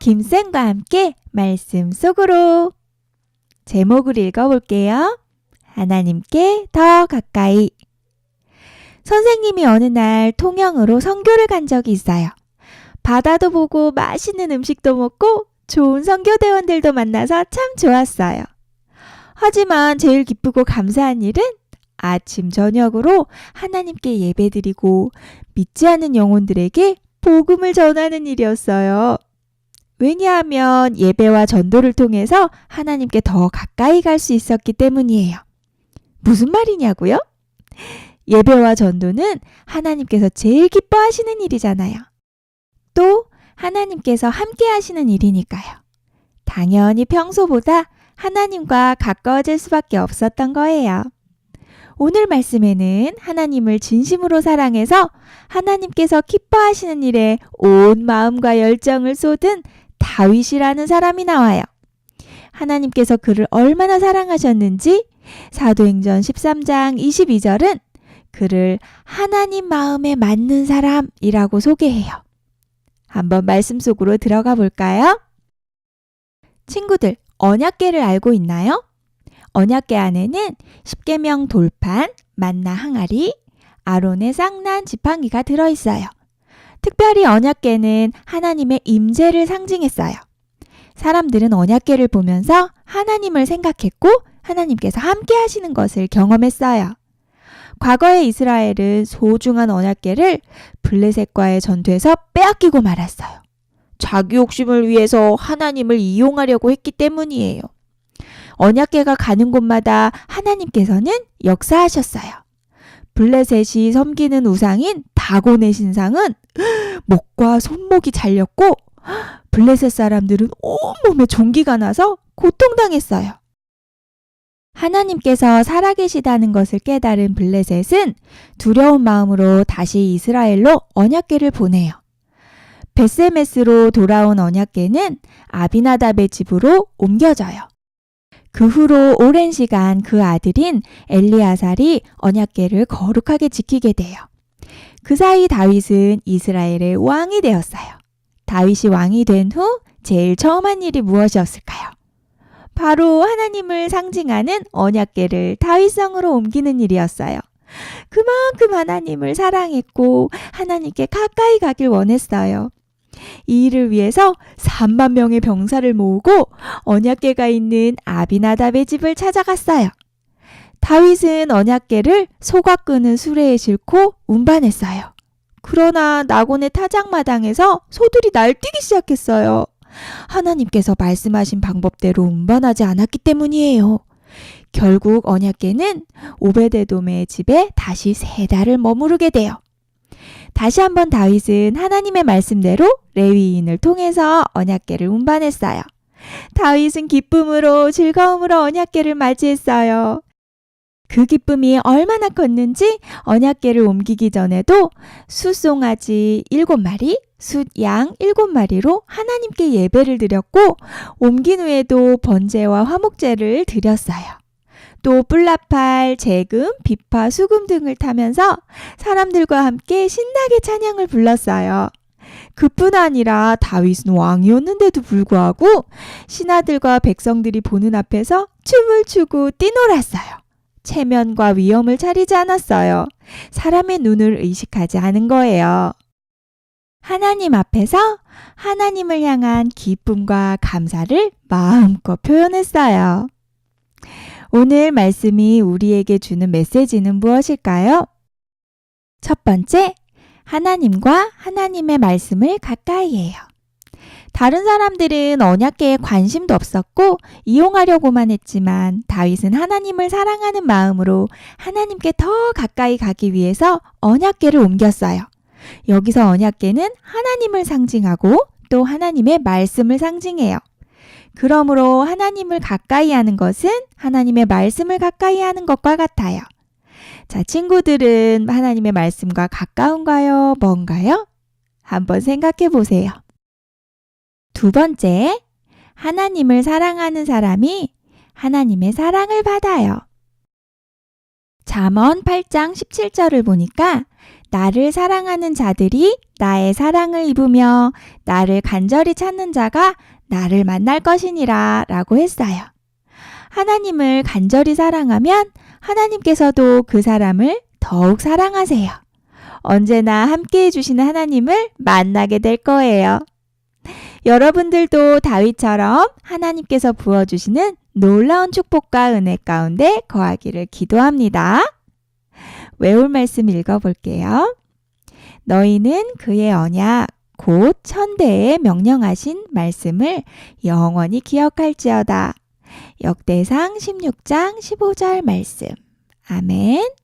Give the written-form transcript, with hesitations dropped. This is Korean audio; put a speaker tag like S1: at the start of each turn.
S1: 김쌤과 함께 말씀 속으로. 제목을 읽어볼게요. 하나님께 더 가까이. 선생님이 어느 날 통영으로 선교를 간 적이 있어요. 바다도 보고 맛있는 음식도 먹고 좋은 선교대원들도 만나서 참 좋았어요. 하지만 제일 기쁘고 감사한 일은 아침 저녁으로 하나님께 예배드리고 믿지 않는 영혼들에게 복음을 전하는 일이었어요. 왜냐하면 예배와 전도를 통해서 하나님께 더 가까이 갈 수 있었기 때문이에요. 무슨 말이냐고요? 예배와 전도는 하나님께서 제일 기뻐하시는 일이잖아요. 또 하나님께서 함께 하시는 일이니까요. 당연히 평소보다 하나님과 가까워질 수밖에 없었던 거예요. 오늘 말씀에는 하나님을 진심으로 사랑해서 하나님께서 기뻐하시는 일에 온 마음과 열정을 쏟은 다윗이라는 사람이 나와요. 하나님께서 그를 얼마나 사랑하셨는지 사도행전 13장 22절은 그를 하나님 마음에 맞는 사람이라고 소개해요. 한번 말씀 속으로 들어가 볼까요? 친구들, 언약궤를 알고 있나요? 언약궤 안에는 십계명 돌판, 만나 항아리, 아론의 쌍난 지팡이가 들어있어요. 특별히 언약궤는 하나님의 임재를 상징했어요. 사람들은 언약궤를 보면서 하나님을 생각했고 하나님께서 함께 하시는 것을 경험했어요. 과거의 이스라엘은 소중한 언약궤를 블레셋과의 전투에서 빼앗기고 말았어요. 자기 욕심을 위해서 하나님을 이용하려고 했기 때문이에요. 언약궤가 가는 곳마다 하나님께서는 역사하셨어요. 블레셋이 섬기는 우상인 다곤의 신상은 목과 손목이 잘렸고 블레셋 사람들은 온몸에 종기가 나서 고통당했어요. 하나님께서 살아계시다는 것을 깨달은 블레셋은 두려운 마음으로 다시 이스라엘로 언약궤를 보내요. 벳세메스로 돌아온 언약궤는 아비나답의 집으로 옮겨져요. 그 후로 오랜 시간 그 아들인 엘리아살이 언약궤를 거룩하게 지키게 돼요. 그 사이 다윗은 이스라엘의 왕이 되었어요. 다윗이 왕이 된 후 제일 처음 한 일이 무엇이었을까요? 바로 하나님을 상징하는 언약궤를 다윗성으로 옮기는 일이었어요. 그만큼 하나님을 사랑했고 하나님께 가까이 가길 원했어요. 이 일을 위해서 3만 명의 병사를 모으고 언약궤가 있는 아비나답의 집을 찾아갔어요. 다윗은 언약궤를 소가 끄는 수레에 싣고 운반했어요. 그러나 나곤의 타작마당에서 소들이 날뛰기 시작했어요. 하나님께서 말씀하신 방법대로 운반하지 않았기 때문이에요. 결국 언약궤는 오베데돔의 집에 다시 3달을 머무르게 돼요. 다시 한번 다윗은 하나님의 말씀대로 레위인을 통해서 언약궤를 운반했어요. 다윗은 기쁨으로 즐거움으로 언약궤를 맞이했어요. 그 기쁨이 얼마나 컸는지 언약궤를 옮기기 전에도 숫송아지 7마리, 숫양 7마리로 하나님께 예배를 드렸고 옮긴 후에도 번제와 화목제를 드렸어요. 또 뿔나팔, 재금, 비파, 수금 등을 타면서 사람들과 함께 신나게 찬양을 불렀어요. 그뿐 아니라 다윗은 왕이었는데도 불구하고 신하들과 백성들이 보는 앞에서 춤을 추고 뛰놀았어요. 체면과 위엄을 차리지 않았어요. 사람의 눈을 의식하지 않은 거예요. 하나님 앞에서 하나님을 향한 기쁨과 감사를 마음껏 표현했어요. 오늘 말씀이 우리에게 주는 메시지는 무엇일까요? 첫 번째, 하나님과 하나님의 말씀을 가까이 해요. 다른 사람들은 언약궤에 관심도 없었고 이용하려고만 했지만 다윗은 하나님을 사랑하는 마음으로 하나님께 더 가까이 가기 위해서 언약궤를 옮겼어요. 여기서 언약궤는 하나님을 상징하고 또 하나님의 말씀을 상징해요. 그러므로 하나님을 가까이 하는 것은 하나님의 말씀을 가까이 하는 것과 같아요. 자, 친구들은 하나님의 말씀과 가까운가요? 먼가요? 한번 생각해 보세요. 두 번째, 하나님을 사랑하는 사람이 하나님의 사랑을 받아요. 잠언 8장 17절을 보니까 나를 사랑하는 자들이 나의 사랑을 입으며 나를 간절히 찾는 자가 나를 만날 것이니라 라고 했어요. 하나님을 간절히 사랑하면 하나님께서도 그 사람을 더욱 사랑하세요. 언제나 함께 해주시는 하나님을 만나게 될 거예요. 여러분들도 다윗처럼 하나님께서 부어주시는 놀라운 축복과 은혜 가운데 거하기를 기도합니다. 외울 말씀 읽어볼게요. 너희는 그의 언약 곧 천대에 명령하신 말씀을 영원히 기억할지어다. 역대상 16장 15절 말씀. 아멘.